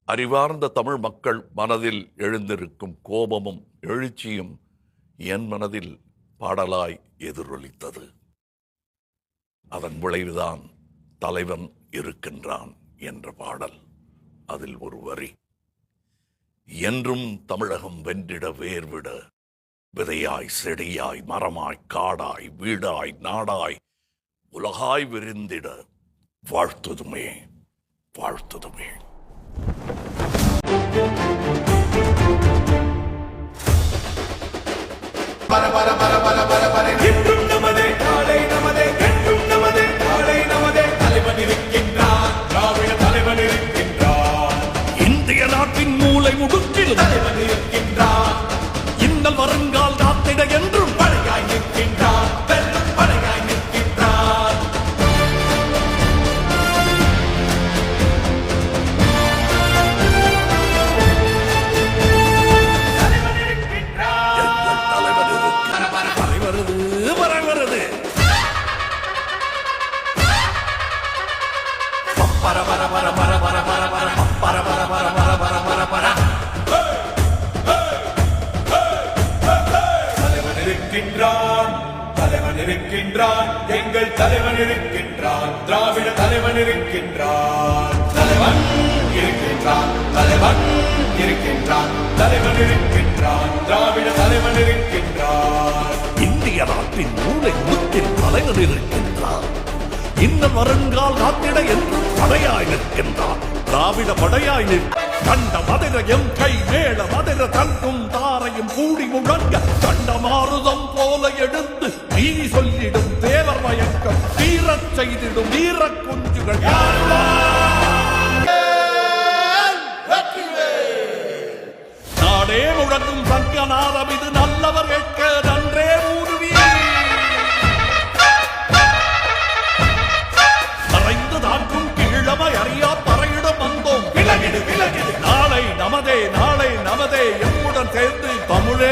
அறிவார்ந்த தமிழ் மக்கள் மனதில் எழுந்திருக்கும் கோபமும் எழுச்சியும் என் மனதில் பாடலாய் எதிரொலித்தது. அதன் விளைவுதான் தலைவன் இருக்கின்றான் என்ற பாடல். அதில் ஒரு வரி, என்றும் தமிழகம் வென்றிட வேர்விட, விதையாய் செடியாய் மரமாய் காடாய் வீடாய் நாடாய் உலகாய் விரிந்திட, வாழ்த்துதுமே வாழ்த்துதுமே. இந்திய நாட்டின் மூலை முடுக்கில் தலைவன் இருக்கின்றார். இன்னல் வருங்கால் காத்திட என்றும் படையாய் நிற்கின்றார். வெல்லும் படையாய் நிற்கின்றார். தலைவன் இருக்கின்றார். எங்கள் தலைவன் இருக்கின்றார். வருவது வருவது பர பர பர பர பர பர பர பர பர பர பர பர பர பர. தலைவன் இருக்கின்றான், தலைவன் இருக்கின்றான், எங்கள் தலைவன் இருக்கின்றான், திராவிட தலைவன் இருக்கின்றான். தலைவன் இருக்கின்றான், தலைவன் இருக்கின்றான், தலைவன் இருக்கின்றான், திராவிட தலைவன் இருக்கின்றான். இந்திய நாட்டின் மூலை முக்கில் தலைவன் இருக்கின்றான். இன்னும் வருங்கால் காத்திட என்றும் படையாய் நிற்கின்றார். திராவிட படையாய் நிற்க கண்ட மதுரையும் கை மேல மதுர தங்கும் தாரையும் கூடி முழங்க கண்ட மாறுதம் போல எடுத்து நீ சொல்லிடும் தேவர் மயக்கம் வீரச் செய்திடும் வீர குஞ்சுகள். நாடே முழங்கும் சங்கநாதம் இது நல்லவர் கேட்க நன்றே ஊருவி. அறியா பறையிடம் வந்தோம். விலகிடு விலகிடு, நாளை நமதே நாளை நமதே எம்முடன் சேர்ந்து தமிழே